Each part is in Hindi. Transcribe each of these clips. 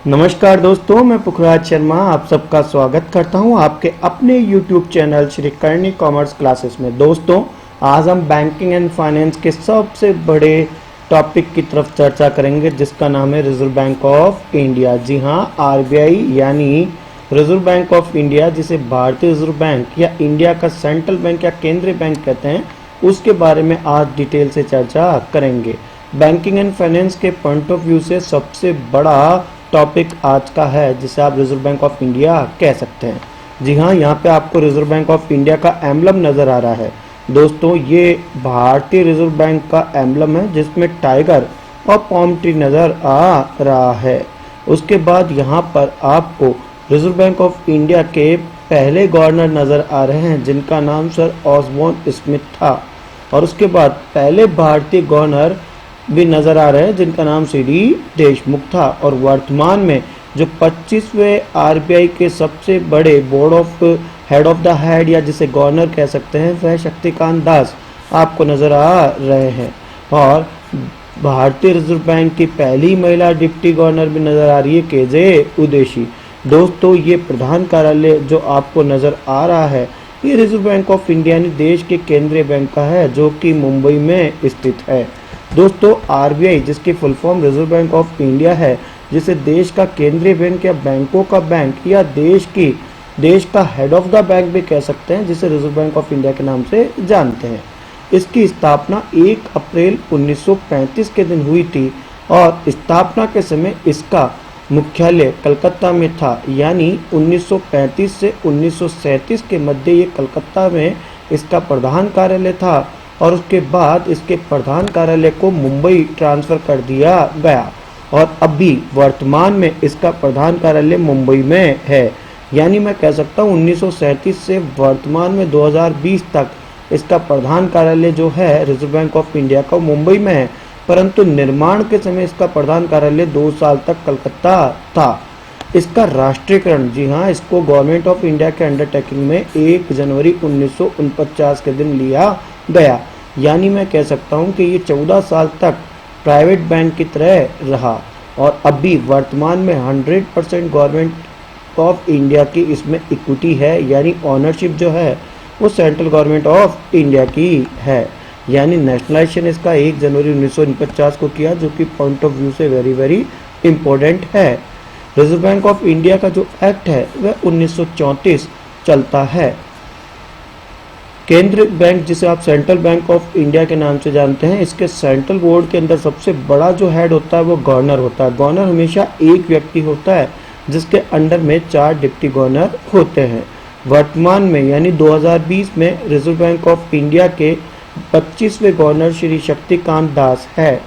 नमस्कार दोस्तों, मैं पुखराज शर्मा आप सबका स्वागत करता हूं आपके अपने YouTube channel Shri Karni commerce classes में। दोस्तों, आज हम बैंकिंग एंड फाइनेंस के सबसे बड़े टॉपिक की तरफ चर्चा करेंगे जिसका नाम है रिजर्व बैंक ऑफ इंडिया। जी हां, RBI यानी रिजर्व बैंक ऑफ इंडिया, जिसे भारतीय रिजर्व बैंक या इंडिया का सेंट्रल बैंक या केंद्रीय बैंक कहते हैं, उसके बारे में आज डिटेल से चर्चा करेंगे। बैंकिंग एंड फाइनेंस के पॉइंट ऑफ व्यू से सबसे बड़ा टॉपिक आज का है जिसे आप रिजर्व बैंक ऑफ इंडिया कह सकते हैं। जी हाँ, यहाँ पे आपको रिजर्व बैंक ऑफ इंडिया का एम्बलम नजर आ रहा है। दोस्तों, ये भारतीय रिजर्व बैंक का एम्बलम है जिसमें टाइगर और पॉम ट्री नजर आ रहा है। उसके बाद यहाँ पर आपको रिजर्व बैंक ऑफ इंडिया के पहले गवर्नर नजर आ रहे हैं जिनका नाम सर ऑसबॉर्न स्मिथ था, और उसके बाद पहले भारतीय गवर्नर भी नजर आ रहे हैं जिनका नाम CD देशमुख था। और वर्तमान में जो 25वें RBI के सबसे बड़े board of head of the head या जिसे गवर्नर कह सकते हैं, वह शक्तिकांत दास आपको नजर आ रहे हैं। और भारतीय रिजर्व बैंक की पहली महिला डिप्टी गवर्नर भी नजर आ रही है, KJ उदेशी। दोस्तों, ये प्रधान कार्यालय जो आपको नजर आ रहा है, ये रिजर्व बैंक ऑफ इंडिया यानी देश के केंद्रीय बैंक का है जो कि मुंबई में स्थित है। दोस्तों, RBI जिसकी full form reserve bank of India है, जिसे देश का केंद्रीय बैंक या बैंकों का बैंक या देश का हेड ऑफ द बैंक भी कह सकते हैं, जिसे रिजर्व बैंक ऑफ इंडिया के नाम से जानते हैं। इसकी स्थापना 1 अप्रैल 1935 के दिन हुई थी और स्थापना के समय इसका मुख्यालय कलकत्ता में था, यानी 1935 से 1937 के मध्य ये कलकत्ता में इसका प्रधान कार्यालय था, और उसके बाद इसके प्रधान कार्यालय को मुंबई ट्रांसफर कर दिया गया और अभी वर्तमान में इसका प्रधान कार्यालय मुंबई में है। यानी मैं कह सकता हूँ 1937 से वर्तमान में 2020 तक इसका प्रधान कार्यालय जो है रिजर्व बैंक ऑफ इंडिया का मुंबई में है, परंतु निर्माण के समय इसका प्रधान कार्यालय 2 साल तक कलकत्ता था। इसका राष्ट्रीयकरण, जी हाँ, इसको गवर्नमेंट ऑफ इंडिया के अंडरटेकिंग में 1 जनवरी 1949 के दिन लिया गया। यानी मैं कह सकता हूं कि ये 14 साल तक प्राइवेट बैंक की तरह रहा और अभी वर्तमान में 100% गवर्नमेंट ऑफ इंडिया की इसमें इक्विटी है, यानी ऑनरशिप जो है वो सेंट्रल गवर्नमेंट ऑफ इंडिया की है। यानी नेशनलाइजेशन इसका 1 जनवरी 1949 को किया, जो कि पॉइंट ऑफ व्यू से वेरी वेरी इंपॉर्टेंट है। रिजर्व बैंक ऑफ इंडिया का जो एक्ट है वह 1934 चलता है। केंद्रीय बैंक, जिसे आप सेंट्रल बैंक ऑफ इंडिया के नाम से जानते हैं, इसके सेंट्रल बोर्ड के अंदर सबसे बड़ा जो हेड होता है वो गवर्नर होता है। गवर्नर हमेशा एक व्यक्ति होता है जिसके अंडर में 4 डिप्टी गवर्नर होते हैं। वर्तमान में यानी 2020 में रिजर्व बैंक ऑफ इंडिया के 25वें गवर्नर श्री शक्तिकांत दास है,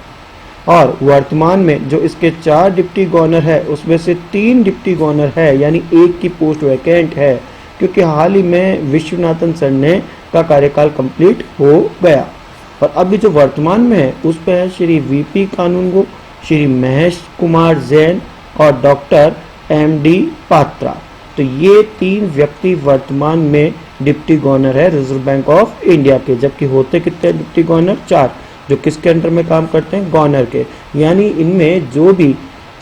और वर्तमान में जो इसके 4 डिप्टी गवर्नर है उसमें से 3 डिप्टी गवर्नर है, यानी एक की पोस्ट वैकेंट है, क्योंकि हाल ही में विश्वनाथन सर ने का कार्यकाल कंप्लीट हो गया। और अभी जो वर्तमान में है उस पर है श्री VP कानूनगो, श्री महेश कुमार जैन और डॉक्टर MD पात्रा। तो ये 3 व्यक्ति वर्तमान में डिप्टी गवर्नर है रिजर्व बैंक ऑफ इंडिया के, जबकि होते कितने डिप्टी गवर्नर? 4, जो किसके अंडर में काम करते हैं? गवर्नर के। यानी इनमें जो भी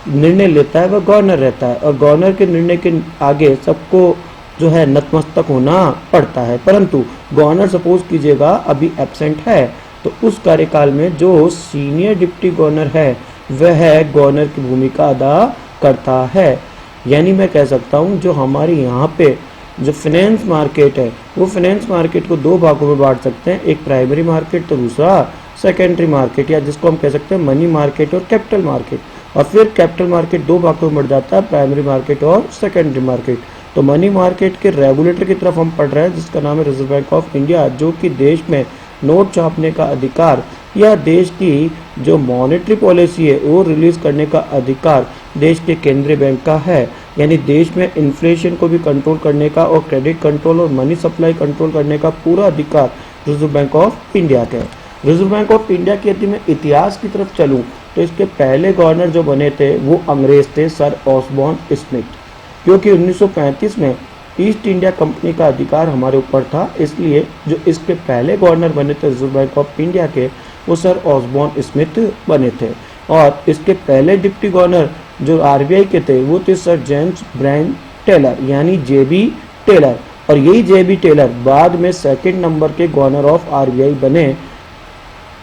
निर्णय लेता है वह गवर्नर रहता है, और गवर्नर के निर्णय के आगे सबको जो है नतमस्तक होना पड़ता है। परंतु गवर्नर सपोज कीजिएगा अभी एब्सेंट है, तो उस कार्यकाल में जो सीनियर डिप्टी गवर्नर है वह गवर्नर की भूमिका अदा करता है। यानी मैं कह सकता हूँ जो हमारे यहाँ पे जो फाइनेंस मार्केट है वो फाइनेंस मार्केट को 2 भागों में बांट सकते हैं, एक प्राइमरी मार्केट तो दूसरा सेकेंडरी मार्केट, या जिसको हम कह सकते हैं मनी मार्केट और कैपिटल मार्केट। और फिर कैपिटल मार्केट 2 भागों में बढ़ जाता है, प्राइमरी मार्केट और सेकेंडरी मार्केट। तो मनी मार्केट के रेगुलेटर की तरफ हम पढ़ रहे हैं जिसका नाम है रिजर्व बैंक ऑफ इंडिया, जो कि देश में नोट छापने का अधिकार या देश की जो मॉनेटरी पॉलिसी है वो रिलीज करने का अधिकार देश के केंद्रीय बैंक का है। यानी देश में इन्फ्लेशन को भी कंट्रोल करने का और क्रेडिट कंट्रोल और मनी सप्लाई कंट्रोल करने का पूरा अधिकार रिजर्व बैंक ऑफ इंडिया का है। रिजर्व बैंक ऑफ इंडिया के यदि मैं इतिहास की तरफ चलूँ तो इसके पहले गवर्नर जो बने थे वो अंग्रेज थे, सर ऑसबॉर्न स्मिथ। क्योंकि 1935 में ईस्ट इंडिया कंपनी का अधिकार हमारे ऊपर था, इसलिए जो इसके पहले गवर्नर बने थे रिजर्व बैंक ऑफ इंडिया के वो सर ऑसबॉर्न स्मिथ बने थे। और इसके पहले डिप्टी गवर्नर जो आरबीआई के थे वो थे सर जेम्स ब्रायन टेलर यानी जेबी टेलर। और यही जेबी टेलर बाद में सेकंड नंबर के गवर्नर ऑफ आरबीआई बने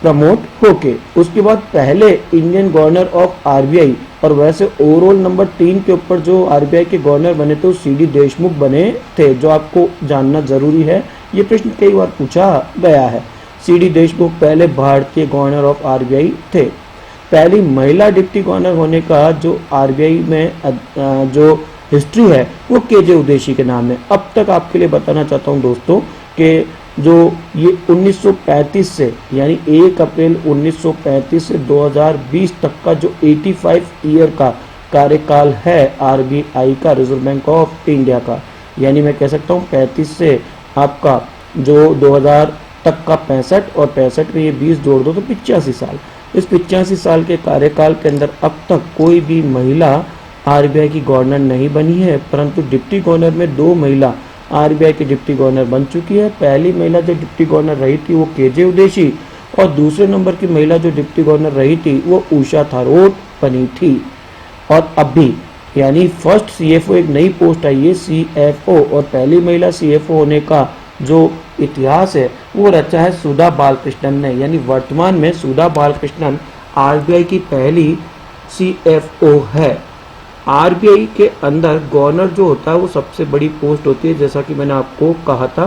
प्रमोट होके। उसके बाद पहले इंडियन गवर्नर ऑफ आरबीआई और वैसे ओवरऑल नंबर 3 के ऊपर जो आरबीआई के गवर्नर बने थे वो सीडी देशमुख बने थे, जो आपको जानना जरूरी है, ये प्रश्न कई बार पूछा गया है। सीडी देशमुख पहले भारतीय गवर्नर ऑफ आरबीआई थे। पहली महिला डिप्टी गवर्नर होने का जो आरबीआई में जो हिस्ट्री है वो केजे उदेशी के नाम है। अब तक आपके लिए बताना चाहता हूँ दोस्तों कि जो ये 1935 से यानी 1 अप्रैल 1935 से 2020 तक का जो 85 ईयर का कार्यकाल है आरबीआई का, रिजर्व बैंक ऑफ इंडिया का, यानी मैं कह सकता हूँ 35 से आपका जो 2000 तक का 65 और 65 में ये 20 जोड़ दो तो 85 साल। इस 85 साल के कार्यकाल के अंदर अब तक कोई भी महिला आरबीआई की गवर्नर नहीं बनी है, परंतु डिप्टी गवर्नर में 2 महिला आरबीआई की डिप्टी गवर्नर बन चुकी है। पहली महिला जो डिप्टी गवर्नर रही थी वो केजे उदेशी और दूसरे नंबर की महिला जो डिप्टी गवर्नर रही थी वो उषा थारोट बनी थी। और अभी यानी फर्स्ट सीएफओ एक नई पोस्ट आई है सीएफओ, और पहली महिला सीएफओ होने का जो इतिहास है वो रचा है सुधा बालकृष्णन ने, यानी वर्तमान में सुधा बालकृष्णन आरबीआई की पहली सीएफओ है। आरबीआई के अंदर गवर्नर जो होता है वो सबसे बड़ी पोस्ट होती है, जैसा कि मैंने आपको कहा था,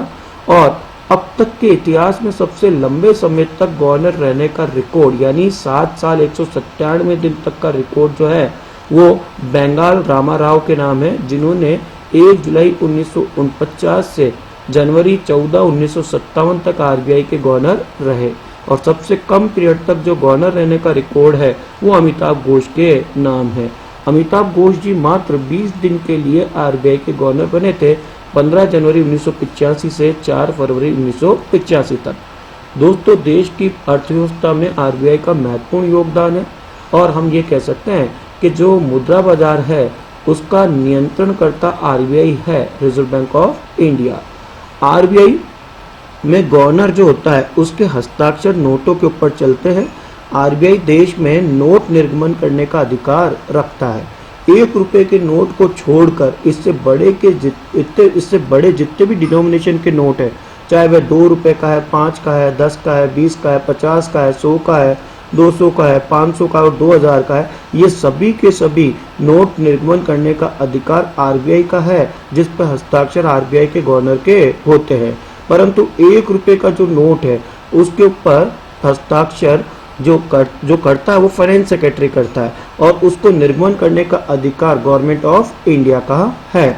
और अब तक के इतिहास में सबसे लंबे समय तक गवर्नर रहने का रिकॉर्ड यानी 7 साल 197 दिन तक का रिकॉर्ड जो है वो बेंगाल रामाराव के नाम है, जिन्होंने 1 जुलाई 1949 से जनवरी 14 1957 तक आरबीआई के गवर्नर रहे। और सबसे कम पीरियड तक जो गवर्नर रहने का रिकॉर्ड है वो अमिताभ घोष के नाम है। अमिताभ घोष जी मात्र 20 दिन के लिए आरबीआई के गवर्नर बने थे, 15 जनवरी 1985 से 4 फरवरी 1985 तक। दोस्तों, देश की अर्थव्यवस्था में आरबीआई का महत्वपूर्ण योगदान है और हम ये कह सकते हैं कि जो मुद्रा बाजार है उसका नियंत्रण करता आरबीआई है, reserve bank of India. RBI में गवर्नर जो होता है उसके हस्ताक्षर नोटों के ऊपर चलते हैं। आरबीआई देश में नोट निर्गमन करने का अधिकार रखता है। 1 रुपए के नोट को छोड़कर इससे बड़े जितने भी डिनोमिनेशन के नोट है, चाहे वह 2 रुपए का है, 5 का है, 10 का है, 20 का है, 50 का है, 100 का है, 200 का है, 500 का और 2000 का है, ये सभी के सभी नोट निर्गमन करने का अधिकार आरबीआई का है, जिस पर हस्ताक्षर आरबीआई के गवर्नर के होते हैं। परंतु 1 रुपए का जो नोट है उसके ऊपर हस्ताक्षर जो करता है वो फाइनेंस सेक्रेटरी करता है और उसको निर्गमन करने का अधिकार गवर्नमेंट ऑफ इंडिया का है।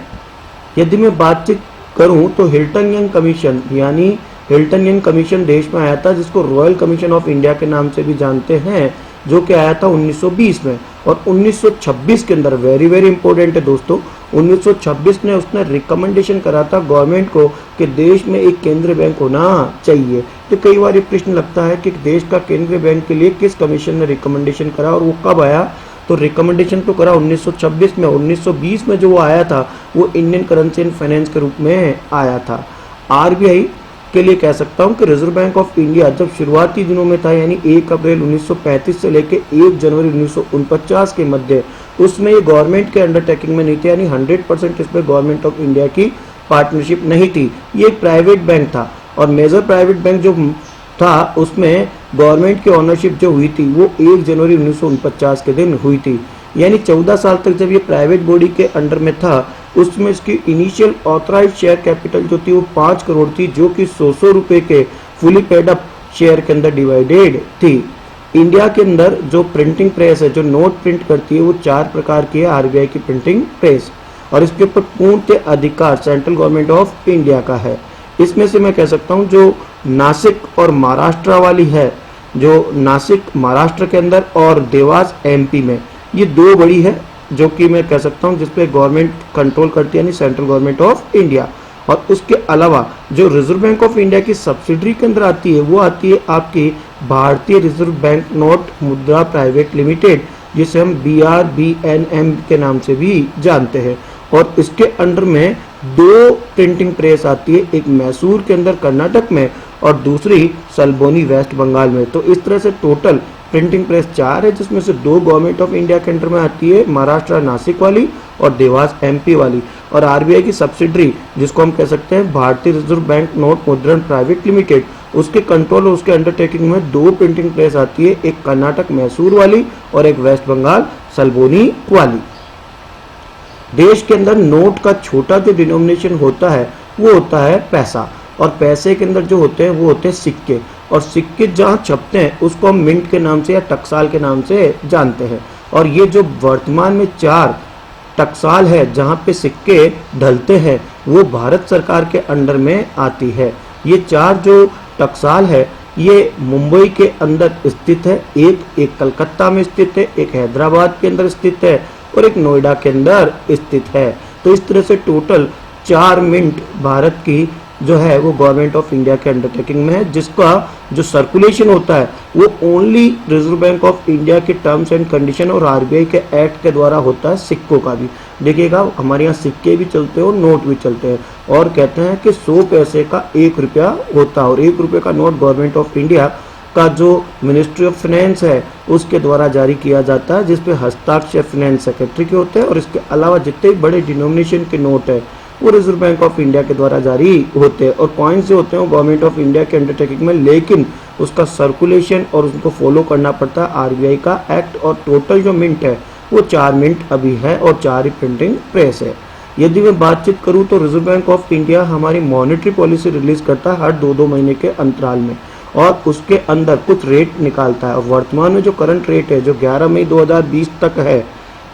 यदि मैं बातचीत करूं तो हिल्टन यंग कमीशन यानी हिल्टन यंग कमीशन देश में आया था, जिसको रॉयल कमीशन ऑफ इंडिया के नाम से भी जानते हैं, जो कि आया था 1920 में। और 1926 के अंदर वेरी इंपॉर्टेंट है दोस्तों, 1926 ने उसने रिकमेंडेशन करा था गवर्नमेंट को कि देश में एक केंद्रीय बैंक होना चाहिए। तो कई बार ये प्रश्न लगता है कि देश का केंद्रीय बैंक के लिए किस कमीशन ने रिकमेंडेशन करा और वो कब आया। तो रिकमेंडेशन तो करा 1926 में, 1920 में जो वो आया था वो इंडियन करेंसी एंड फाइनेंस के रूप में आया था। आरबीआई के लिए कह सकता हूं कि रिजर्व बैंक ऑफ इंडिया जब शुरुआती दिनों में था, यानी 1 अप्रैल 1935 से लेकर 1 जनवरी 1949 के मध्य, उसमें ये गवर्नमेंट के अंडरटेकिंग में नहीं थे, यानी 100% इसमें गवर्नमेंट ऑफ इंडिया की पार्टनरशिप नहीं थी। ये एक प्राइवेट बैंक था और मेजर प्राइवेट बैंक जो था उसमें गवर्नमेंट की ओनरशिप जो हुई थी वो 1 जनवरी 1949 के दिन हुई थी। यानी 14 साल तक जब ये प्राइवेट बॉडी के अंडर में था उसमें इसकी इनिशियल ऑथराइज शेयर कैपिटल जो थी वो 5 करोड़ थी, जो कि 100 रुपए के फुली पेड अप शेयर के अंदर डिवाइडेड थी। इंडिया के अंदर जो प्रिंटिंग प्रेस है, जो नोट प्रिंट करती है, वो 4 प्रकार की है आरबीआई की प्रिंटिंग प्रेस, और इसके ऊपर पूर्ण अधिकार सेंट्रल गवर्नमेंट ऑफ इंडिया का है। इसमें से मैं कह सकता हूँ जो नासिक और महाराष्ट्र वाली है, जो नासिक महाराष्ट्र के अंदर और देवास एमपी में, ये 2 बड़ी है जो कि मैं कह सकता हूँ जिसपे गवर्नमेंट कंट्रोल करती है, यानी सेंट्रल गवर्नमेंट ऑफ इंडिया। और उसके अलावा जो रिजर्व बैंक ऑफ इंडिया की सब्सिडरी के अंदर आती है वो आती है आपकी भारतीय रिजर्व बैंक नोट मुद्रा प्राइवेट लिमिटेड, जिसे हम BRBNM के नाम से भी जानते हैं। और इसके अंडर में 2 प्रिंटिंग प्रेस आती है, एक मैसूर के अंदर कर्नाटक में और दूसरी सलबोनी वेस्ट बंगाल में। तो इस तरह से टोटल प्रिंटिंग प्रेस 4 है, जिसमें से 2 गवर्नमेंट ऑफ इंडिया के अंडर में आती है, महाराष्ट्र नासिक वाली और देवास एमपी वाली। और आरबीआई की सब्सिडरी जिसको हम कह सकते हैं भारतीय रिजर्व बैंक नोट मुद्रण प्राइवेट लिमिटेड, उसके कंट्रोल और उसके अंडरटेकिंग में 2 प्रिंटिंग प्रेस आती है, एक कर्नाटक मैसूर वाली और एक वेस्ट बंगाल सलबोनी वाली। देश के अंदर नोट का छोटा जो डिनोमिनेशन होता है वो होता है पैसा, और पैसे के अंदर जो होते हैं वो होते हैं सिक्के, और सिक्के जहाँ छपते हैं उसको हम मिंट के नाम से या टकसाल के नाम से जानते हैं। और ये जो वर्तमान में 4 टकसाल है जहाँ पे सिक्के ढलते हैं वो भारत सरकार के अंडर में आती है। ये 4 जो टकसाल है ये मुंबई के अंदर स्थित है, एक कलकत्ता में स्थित है, एक हैदराबाद के अंदर स्थित है और एक नोएडा के अंदर स्थित है। तो इस तरह से टोटल 4 मिंट भारत की जो है वो गवर्नमेंट ऑफ इंडिया के अंडरटेकिंग में है, जिसका जो सर्कुलेशन होता है वो only reserve bank of India के टर्म्स एंड कंडीशन और आरबीआई के एक्ट के द्वारा होता है। सिक्कों का भी देखिएगा, हमारे यहाँ सिक्के भी चलते हैं और नोट भी चलते हैं, और कहते हैं कि 100 पैसे का 1 रुपया होता है, और 1 रुपये का नोट गवर्नमेंट ऑफ इंडिया का जो मिनिस्ट्री ऑफ फाइनेंस है उसके द्वारा जारी किया जाता है, जिसपे हस्ताक्षर फाइनेंस सेक्रेटरी के होते हैं। और इसके अलावा जितने बड़े डिनोमिनेशन के नोट है वो रिजर्व बैंक ऑफ इंडिया के द्वारा जारी होते हैं, और कॉइन से होते हैं वो गवर्नमेंट ऑफ इंडिया के अंडरटेकिंग में, लेकिन उसका सर्कुलेशन और उसको फॉलो करना पड़ता है आरबीआई का एक्ट। और टोटल जो मिंट है वो 4 मिंट अभी है और 4 ही प्रिंटिंग प्रेस है। यदि मैं बातचीत करूं तो रिजर्व बैंक ऑफ इंडिया हमारी मॉनेटरी पॉलिसी रिलीज करता है हर 2-2 महीने के अंतराल में, और उसके अंदर कुछ रेट निकालता है। और वर्तमान में जो करंट रेट है जो 11 मई 2020 तक है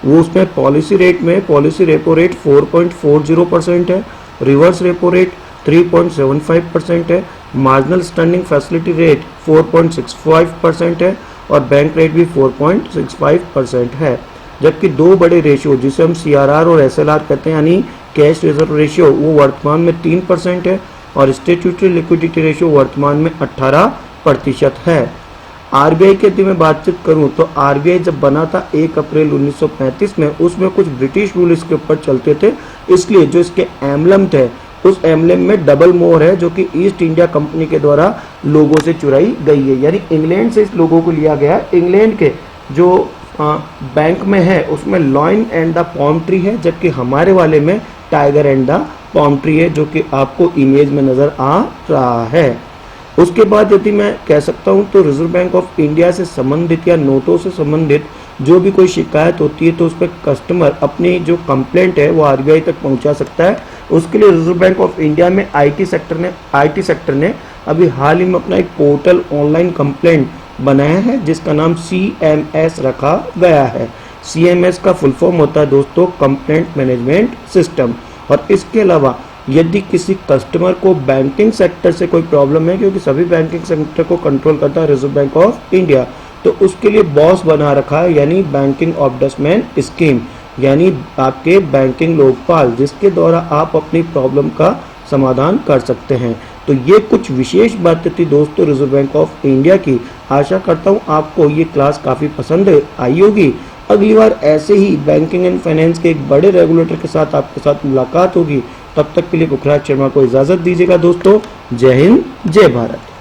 वो उसमें पॉलिसी रेट में पॉलिसी रेपो रेट 4.40% है, रिवर्स रेपो रेट 3.75% है, मार्जिनल स्टैंडिंग फैसिलिटी रेट 4.65% है और बैंक रेट भी 4.65% है। जबकि 2 बड़े रेशियो जिसे हम सीआरआर और एसएलआर कहते हैं यानी कैश रिजर्व रेशियो वो वर्तमान में 3% है, और स्टैट्यूटरी लिक्विडिटी रेशियो वर्तमान में 18% है। आरबीआई की यदि मैं बातचीत करूं तो आरबीआई जब बना था 1 अप्रैल 1935 में, उसमें कुछ ब्रिटिश रूल इसके ऊपर चलते थे, इसलिए जो इसके एम्बलम थे उस एम्बलम में डबल मोहर है जो कि ईस्ट इंडिया कंपनी के द्वारा लोगों से चुराई गई है, यानी इंग्लैंड से इस लोगों को लिया गया। इंग्लैंड के जो बैंक में है उसमें लॉयन एंड द पॉम ट्री है, जबकि हमारे वाले में टाइगर एंड द पॉम ट्री है, जो कि आपको इमेज में नजर आ रहा है। उसके बाद यदि मैं कह सकता हूं तो रिजर्व बैंक ऑफ इंडिया से संबंधित या नोटों से संबंधित जो भी कोई शिकायत होती है तो उस पर कस्टमर अपनी जो कंप्लेंट है वो आरबीआई तक पहुंचा सकता है। उसके लिए रिजर्व बैंक ऑफ इंडिया में आईटी सेक्टर ने अभी हाल ही में अपना एक पोर्टल ऑनलाइन कंप्लेंट बनाया है जिसका नाम CMS रखा गया है। CMS का फुल फॉर्म होता है दोस्तों कंप्लेंट मैनेजमेंट सिस्टम। और इसके अलावा यदि किसी कस्टमर को बैंकिंग सेक्टर से कोई प्रॉब्लम है, क्योंकि सभी बैंकिंग सेक्टर को कंट्रोल करता है रिजर्व बैंक ऑफ इंडिया, तो उसके लिए बॉस बना रखा है यानी बैंकिंग ऑम्बड्समैन स्कीम, यानी आपके बैंकिंग लोकपाल, जिसके द्वारा आप अपनी प्रॉब्लम का समाधान कर सकते हैं। तो ये कुछ विशेष बातें थी दोस्तों रिजर्व बैंक ऑफ इंडिया की। आशा करता हूँ आपको ये क्लास काफ़ी पसंद आई होगी। अगली बार ऐसे ही बैंकिंग एंड फाइनेंस के एक बड़े रेगुलेटर के साथ आपके साथ मुलाकात होगी। तब तक के लिए पुखराज शर्मा को इजाज़त दीजिएगा दोस्तों। जय हिंद, जय भारत।